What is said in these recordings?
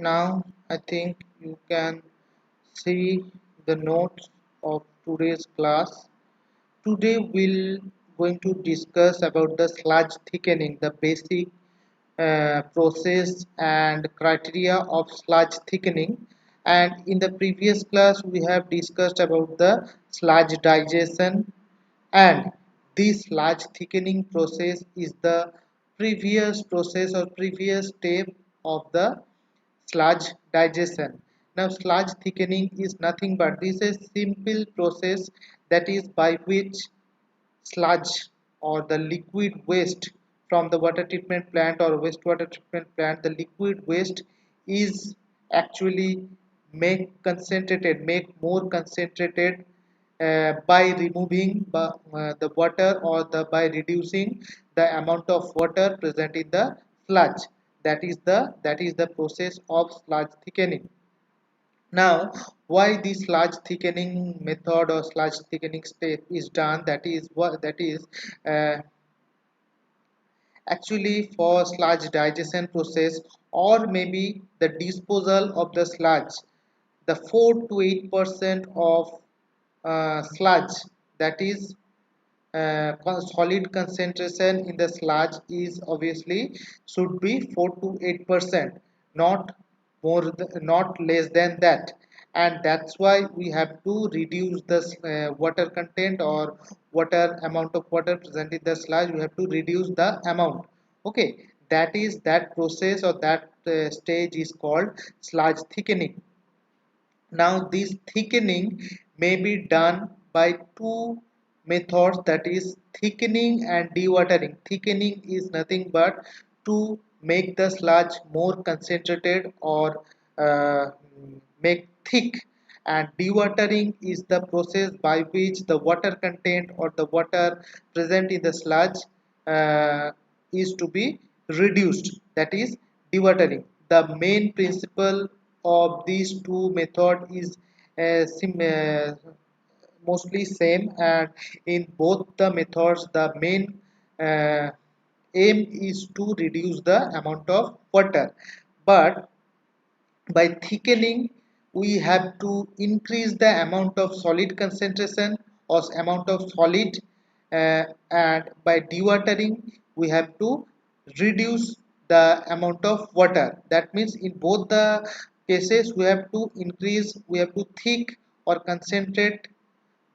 Now I think you can see the notes of today's class. Today we'll going to discuss about the sludge thickening, the basic process and criteria of sludge thickening. And in the previous class we have discussed about the sludge digestion, and this sludge thickening process is the previous process or previous step of the sludge digestion. Now sludge thickening is nothing but this is a simple process that is by which sludge or the liquid waste from the water treatment plant or wastewater treatment plant, the liquid waste is actually make more concentrated by removing the water or by reducing the amount of water present in the sludge. That is the process of sludge thickening. Now, why this sludge thickening method or sludge thickening step is done? That is what that is uh, actually for sludge digestion process, or maybe the disposal of the sludge. The 4 to 8% of sludge, that is solid concentration in the sludge, is obviously should be 4 to 8%, not not less than that. And that's why we have to reduce the water content or water amount of water present in the sludge. We have to reduce the amount. Okay, that is that process or that stage is called sludge thickening. Now this thickening may be done by two methods, that is thickening and dewatering. Thickening is nothing but to make the sludge more concentrated or make thick, and dewatering is the process by which the water content or the water present in the sludge uh, is to be reduced, that is dewatering. The main principle of these two method is mostly same, and in both the methods the main uh, aim is to reduce the amount of water. But by thickening we have to increase the amount of solid concentration or amount of solid, and by dewatering we have to reduce the amount of water. That means in both the cases we have to increase, we have to thick or concentrate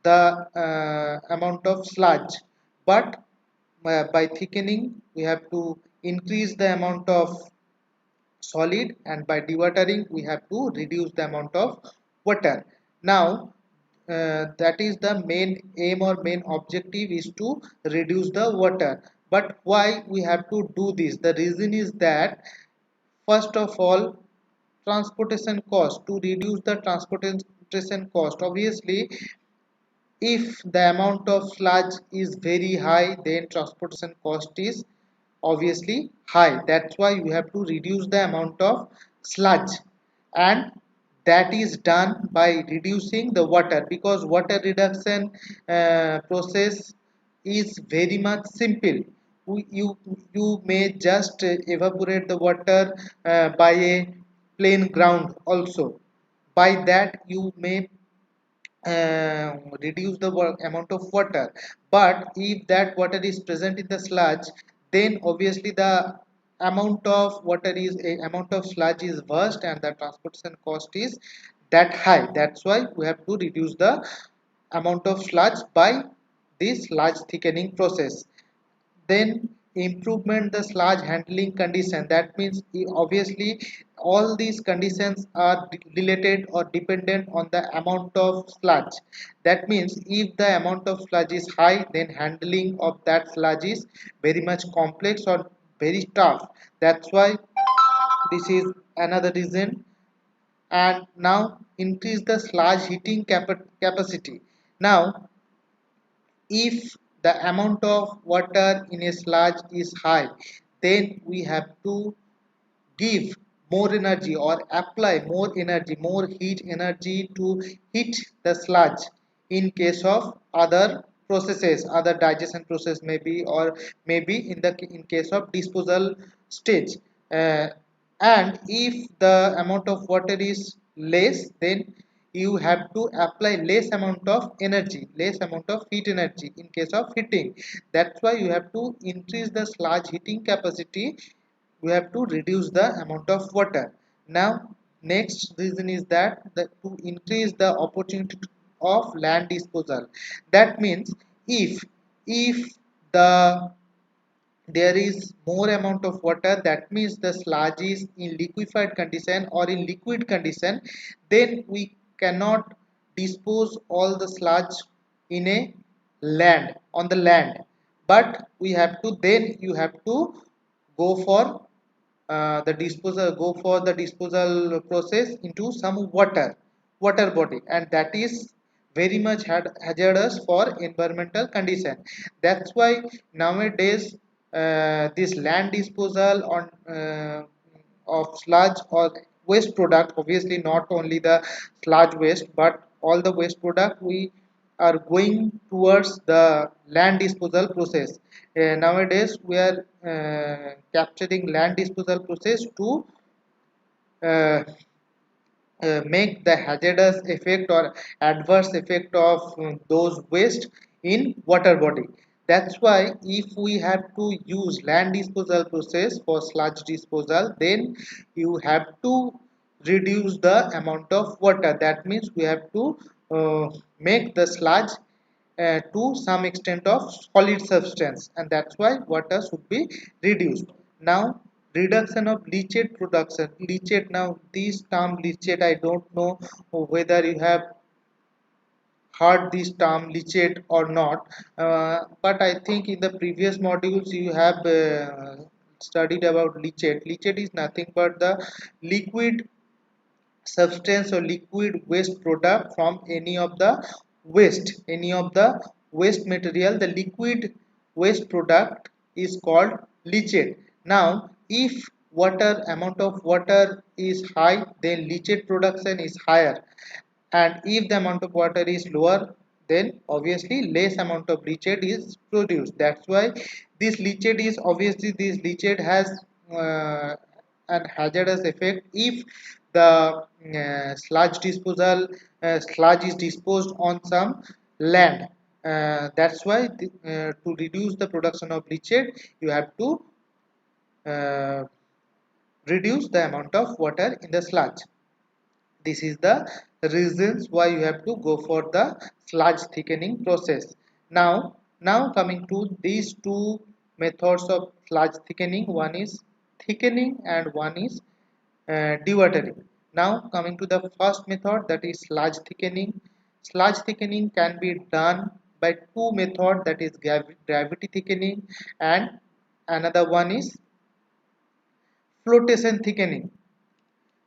the amount of sludge. But by thickening we have to increase the amount of solid, and by dewatering we have to reduce the amount of water. Now that is the main aim or main objective is to reduce the water. But why we have to do this? The reason is that first of all, transportation cost. To reduce the transportation cost, obviously if the amount of sludge is very high, then transportation cost is obviously high. That's why we have to reduce the amount of sludge, and that is done by reducing the water, because water reduction process is very much simple. You may just evaporate the water by a plain ground also. By that you may reduce the amount of water. But if that water is present in the sludge, then obviously the amount of sludge is vast, and the transportation cost is that high. That's why we have to reduce the amount of sludge by this sludge thickening process. Then improvement the sludge handling condition. That means obviously all these conditions are related or dependent on the amount of sludge. That means if the amount of sludge is high, then handling of that sludge is very much complex or very tough. That's why this is another reason. And now increase the sludge heating capacity. Now if the amount of water in a sludge is high, then we have to give more energy or apply more energy, more heat energy to heat the sludge. In case of other processes, other digestion process maybe, or maybe in case of disposal stage. and if the amount of water is less, then you have to apply less amount of energy, less amount of heat energy in case of heating. That's why you have to increase the sludge heating capacity. We have to reduce the amount of water. Now next reason is that to increase the opportunity of land disposal. That means if the there is more amount of water, that means the sludge is in liquefied condition or in liquid condition, then we cannot dispose all the sludge in a land on the land, but we have to, then you have to go for the disposal process into some water body, and that is very much hazardous for environmental condition. That's why nowadays this land disposal on of sludge or waste product, obviously not only the sludge waste but all the waste product, we are going towards the land disposal process. Nowadays we are capturing land disposal process to uh, make the hazardous effect or adverse effect of those waste in water body. That's why if we have to use land disposal process for sludge disposal, then you have to reduce the amount of water. That means we have to make the sludge to some extent of solid substance, and that's why water should be reduced. Now reduction of leachate production. Leachate, now this term leachate, I don't know whether you have heard this term leachate or not, but I think in the previous modules you have studied about leachate. Leachate is nothing but the liquid substance or liquid waste product from any of the waste material. The liquid waste product is called leachate. Now if water amount of water is high, then leachate production is higher, and if the amount of water is lower, then obviously less amount of leachate is produced. That's why this leachate is, obviously this leachate has uh, an hazardous effect if the sludge is disposed on some land. That's why to reduce the production of leachate, you have to uh, reduce the amount of water in the sludge. This is the reasons why you have to go for the sludge thickening process. Now coming to these two methods of sludge thickening, one is thickening and one is dewatering. Now coming to the first method, that is sludge thickening. Sludge thickening can be done by two methods, that is gravity thickening and another one is flotation thickening.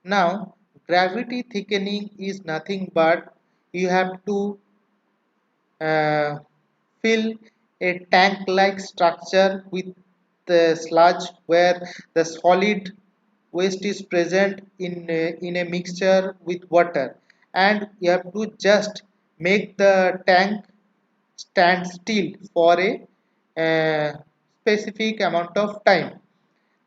Now, gravity thickening is nothing but you have to uh, fill a tank-like structure with the sludge where the solid waste is present in a mixture with water, and you have to just make the tank stand still for a specific amount of time,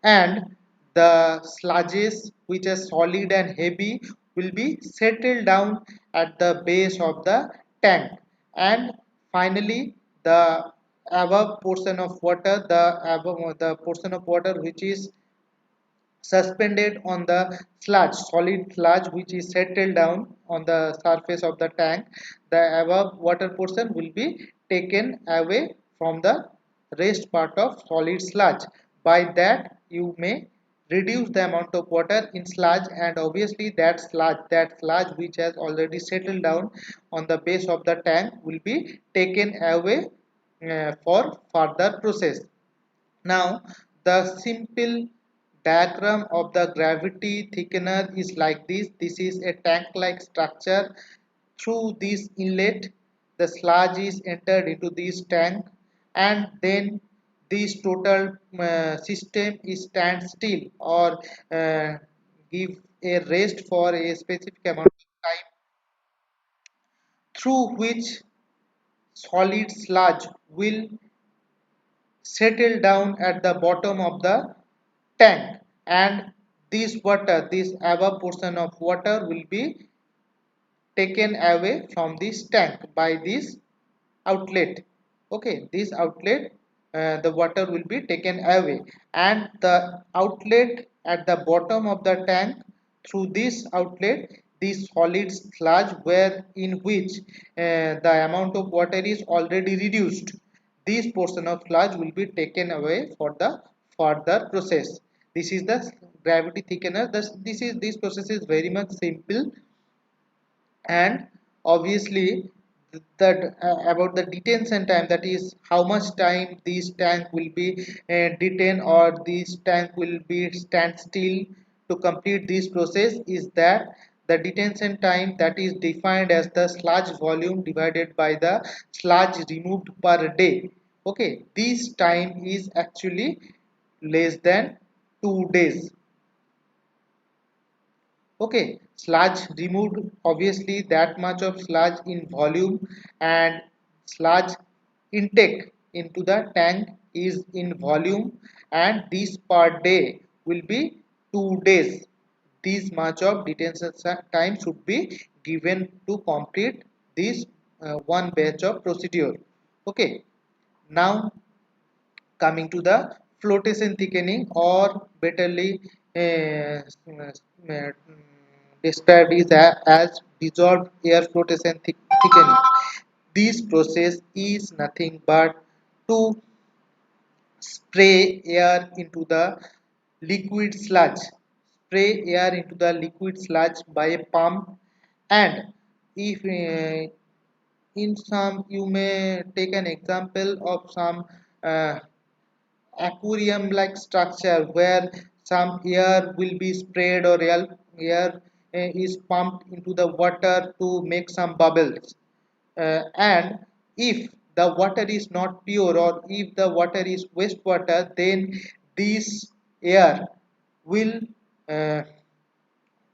and the sludges which are solid and heavy will be settled down at the base of the tank, and finally the above portion of water, the portion of water which is suspended on the solid sludge which is settled down on the surface of the tank, the above water portion will be taken away from the rest part of solid sludge. By that you may reduce the amount of water in sludge, and obviously that sludge which has already settled down on the base of the tank will be taken away for further process. Now, the simple diagram of the gravity thickener is like this. This is a tank-like structure. Through this inlet, the sludge is entered into this tank, and then this total system is stand still or give a rest for a specific amount of time, through which solid sludge will settle down at the bottom of the tank, and this water, this above portion of water will be taken away from this tank by this outlet. Okay, this outlet, the water will be taken away, and the outlet at the bottom of the tank, through this outlet, this solid sludge where in which the amount of water is already reduced, this portion of sludge will be taken away for the further process. This is the gravity thickener. This process is very much simple, and obviously that about the detention time, that is how much time this tank will be detained, or this tank will be stand still to complete this process, is that the detention time that is defined as the sludge volume divided by the sludge removed per day. Okay, this time is actually less than 2 days. Okay, sludge removed, obviously that much of sludge in volume, and sludge intake into the tank is in volume, and this per day will be 2 days. This much of detention time should be given to complete this one batch of procedure. Okay, now coming to the flotation thickening, or betterly uh, uh, described is as dissolved air flotation thickening. This process is nothing but to spray air into the liquid sludge, spray air into the liquid sludge by a pump. And if in some, you may take an example of some aquarium like structure where some air will be sprayed, or air is pumped into the water to make some bubbles. And if the water is not pure, or if the water is wastewater, then this air will uh,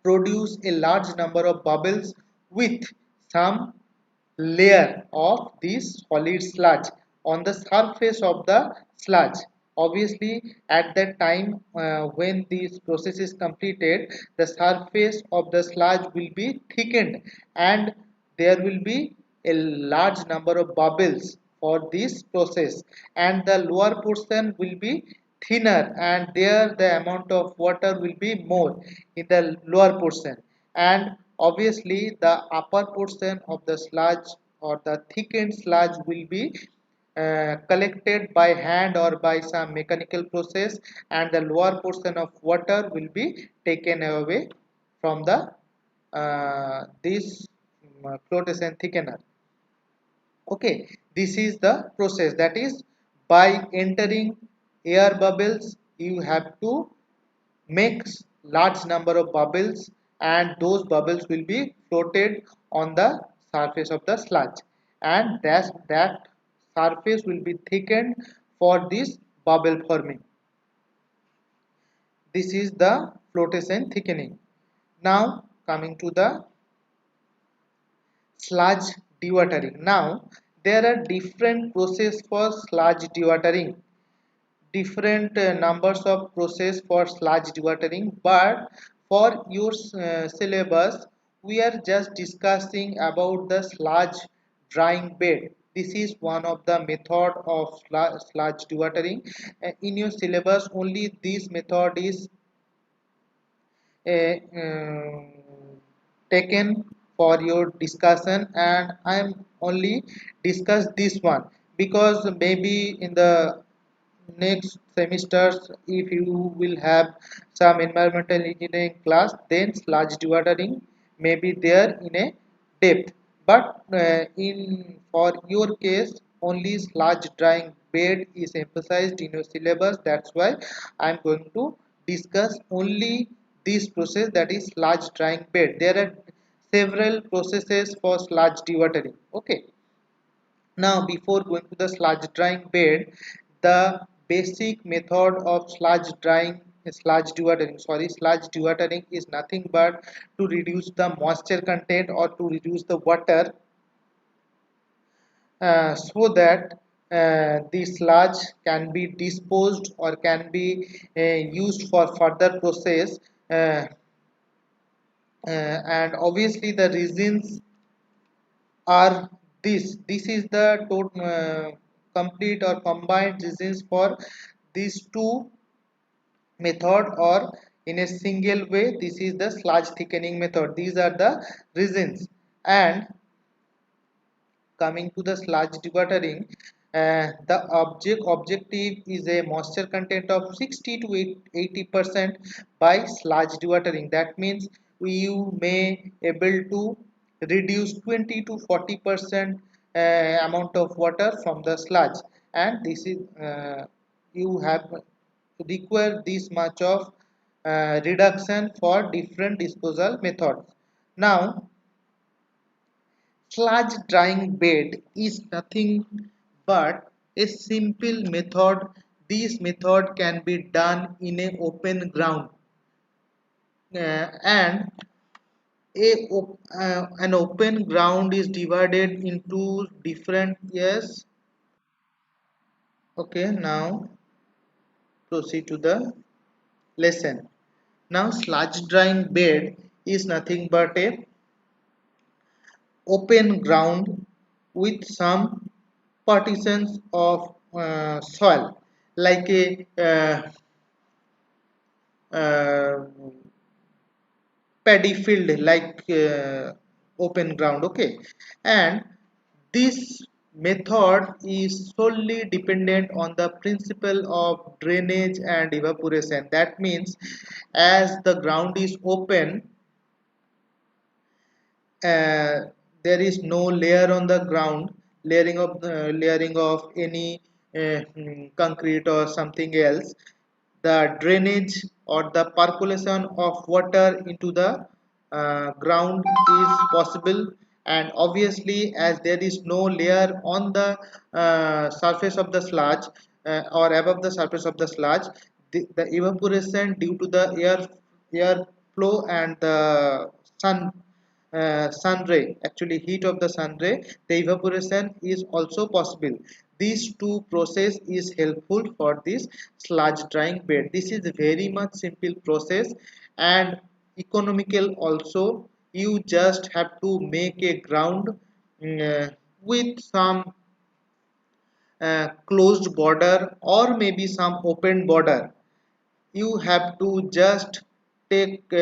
produce a large number of bubbles with some layer of this solid sludge on the surface of the sludge. Obviously, at that time when this process is completed, the surface of the sludge will be thickened, and there will be a large number of bubbles for this process, and the lower portion will be thinner, and there the amount of water will be more in the lower portion. And obviously the upper portion of the sludge, or the thickened sludge, will be collected by hand or by some mechanical process, and the lower portion of water will be taken away from the this flotation thickener. Okay, this is the process, that is by entering air bubbles, you have to make large number of bubbles, and those bubbles will be floated on the surface of the sludge, and that surface will be thickened for this bubble forming. This is the flotation thickening. Now coming to the sludge dewatering. Now there are different process for sludge dewatering, different numbers of process for sludge dewatering, but for your syllabus we are just discussing about the sludge drying bed. This is one of the method of sludge dewatering. In your syllabus only this method is taken for your discussion, and I am only discuss this one because maybe in the next semesters, if you will have some environmental engineering class, then sludge dewatering may be there in a depth, but in for your case only sludge drying bed is emphasized in your syllabus. That's why I am going to discuss only this process, that is sludge drying bed. There are several processes for sludge dewatering. Okay, now before going to the sludge drying bed, the basic method of sludge dewatering is nothing but to reduce the moisture content, or to reduce the water, so that the sludge can be disposed, or can be used for further process. uh, and obviously the reasons are this is the total complete or combined reasons for these two method, or in a single way this is the sludge thickening method. These are the reasons. And coming to the sludge dewatering, the objective is a moisture content of 60 to 80% by sludge dewatering. That means you may able to reduce 20 to 40% amount of water from the sludge, and this is you have require this much of reduction for different disposal methods. Now, sludge drying bed is nothing but a simple method. This method can be done in a open ground, and an open ground is divided into different. Yes, okay, now proceed to the lesson. Now sludge drying bed is nothing but a open ground with some partitions of soil, like a uh, paddy field, like open ground. Okay, and this method is solely dependent on the principle of drainage and evaporation. That means as the ground is open, uh, there is no layer on the ground, layering of any concrete or something else. The drainage or the percolation of water into the ground is possible, and obviously as there is no layer on the surface of the sludge, or above the surface of the sludge, the evaporation due to the air flow and the sun ray, actually heat of the sun ray, the evaporation is also possible. These two process is helpful for this sludge drying bed. This is very much simple process and economical also. You just have to make a ground with some closed border or maybe some open border. You have to just take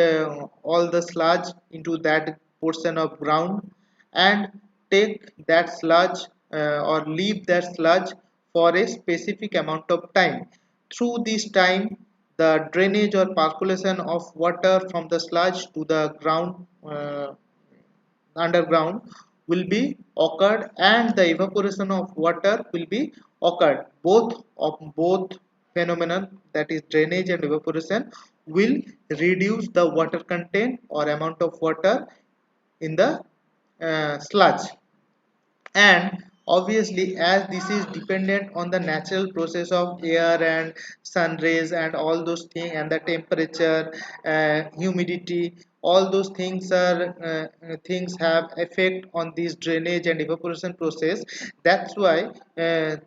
all the sludge into that portion of ground, and take that sludge or leave that sludge for a specific amount of time. Through this time, the drainage or percolation of water from the sludge to the ground, underground, will be occurred, and the evaporation of water will be occurred. Both phenomenon, that is drainage and evaporation, will reduce the water content or amount of water in the sludge. And obviously as this is dependent on the natural process of air and sun rays and all those things, and the temperature, humidity, all those things are things have effect on this drainage and evaporation process. That's why through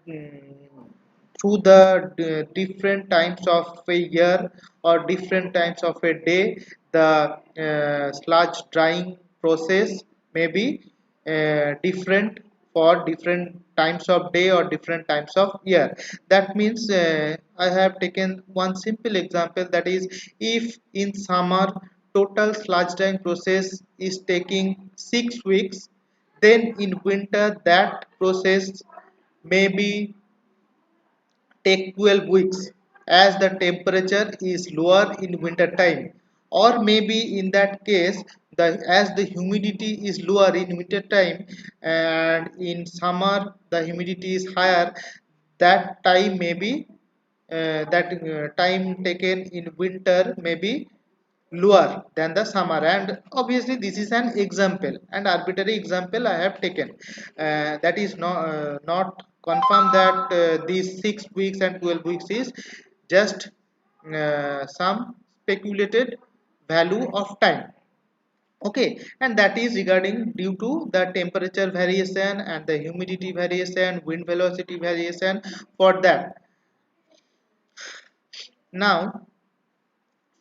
the different times of a year or different times of a day, the sludge drying process may be different for different times of day or different times of year. That means I have taken one simple example, that is, if in summer total sludge drying process is taking 6 weeks, then in winter that process may be take 12 weeks, as the temperature is lower in winter time. Or maybe in that case, as the humidity is lower in winter time and in summer the humidity is higher, that time may be that time taken in winter may be lower than the summer. And obviously this is an example, and arbitrary example I have taken. That is not confirmed that these 6 weeks and 12 weeks is just some speculated value of time. Okay, and that is regarding due to the temperature variation and the humidity variation, wind velocity variation, for that. Now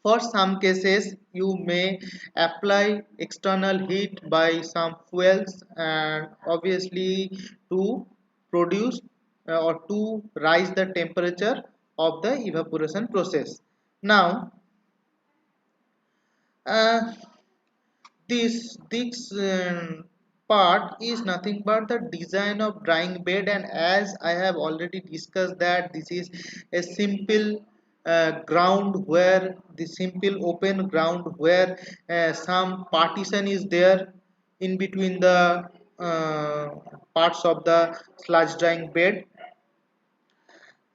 For some cases, you may apply external heat by some fuels and obviously to produce or to rise the temperature of the evaporation process. Now, uh, this part is nothing but the design of drying bed, and as I have already discussed that this is a simple ground where the simple open ground where some partition is there in between the uh, parts of the sludge drying bed.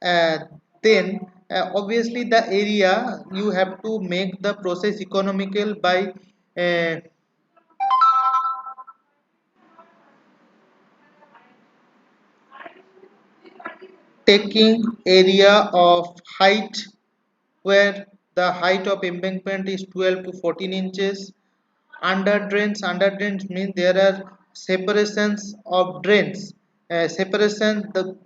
uh, then obviously the area you have to make the process economical by uh, taking area of height where the height of embankment is 12 to 14 inches. Under drains means there are separations of drains. Separation the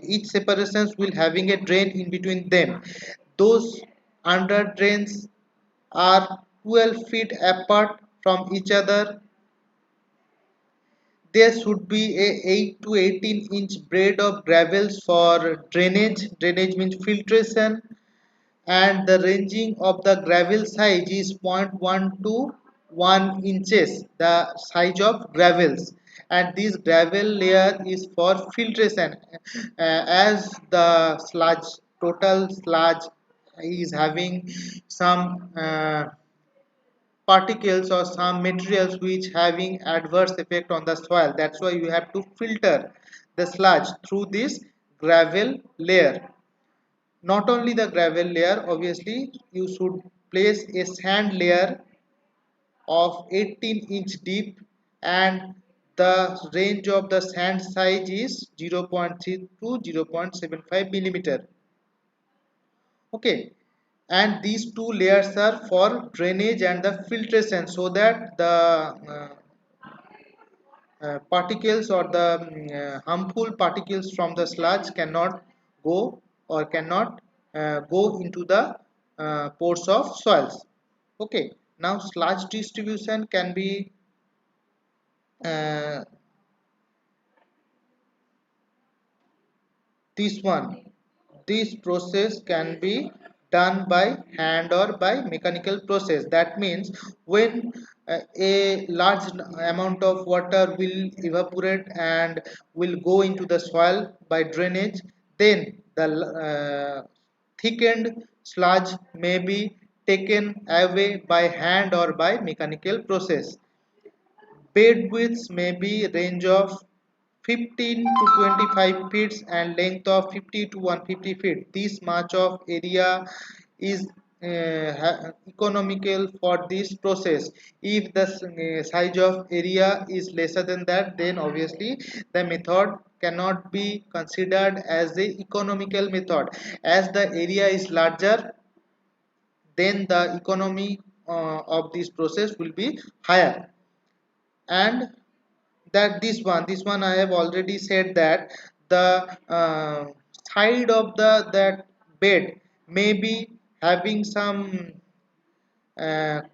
each separations will having a drain in between them. Those under drains are 12 feet apart from each other. There should be a 8 to 18-inch braid of gravels for drainage. Drainage means filtration, and the ranging of the gravel size is zero point 0.1 to 1 inches, the size of gravels, and this gravel layer is for filtration. As the sludge, total sludge is having some particles or some materials which having adverse effect on the soil, that's why you have to filter the sludge through this gravel layer. Not only the gravel layer, obviously you should place a sand layer of 18-inch deep, and the range of the sand size is 0.3 to 0.75 millimeter. Okay, and these two layers are for drainage and the filtration, so that the particles or the harmful particles from the sludge cannot go or cannot go into the pores of soils. Okay, now sludge distribution can be uh, this one. This process can be done by hand or by mechanical process. That means when a large amount of water will evaporate and will go into the soil by drainage, then the thickened sludge may be taken away by hand or by mechanical process. Bed widths may be range of 15 to 25 feet and length of 50 to 150 feet. This much of area is economical for this process. If the size of area is lesser than that, then obviously the method cannot be considered as the economical method. As the area is larger, then the economy of this process will be higher. And that this one I have already said that the side of the that bed may be having some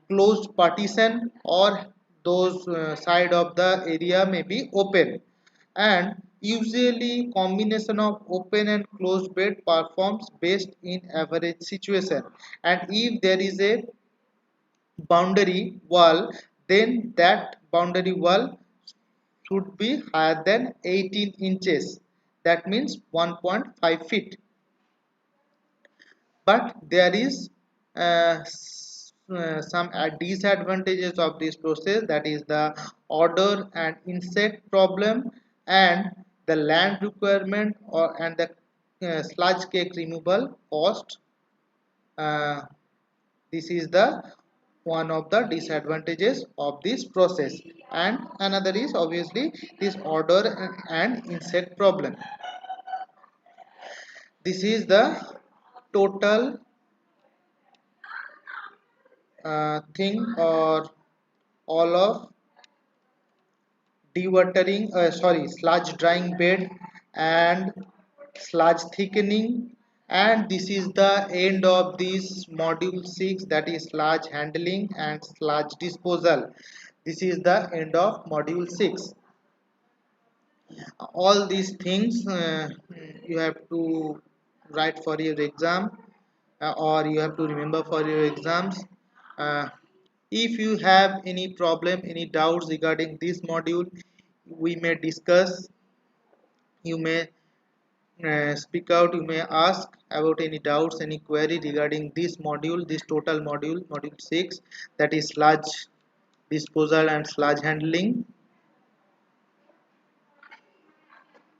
closed partition, or those side of the area may be open, and usually combination of open and closed bed performs best in average situation. And if there is a boundary wall, then that boundary wall should be higher than 18 inches, that means 1.5 feet. But there is some disadvantages of this process, that is the odor and insect problem, and the land requirement, or and the sludge cake removal cost. uh, this is the one of the disadvantages of this process, and another is obviously this odor and insect problem. This is the total thing, or all of dewatering, sludge drying bed and sludge thickening And this is the end of this module 6, that is sludge handling and sludge disposal. This is the end of module 6. All these things you have to write for your exam, or you have to remember for your exams. uh, if you have any problem, any doubts regarding this module, we may discuss. You may speak out, you may ask about any doubts, any query regarding this module, this total module, module 6, that is sludge disposal and sludge handling.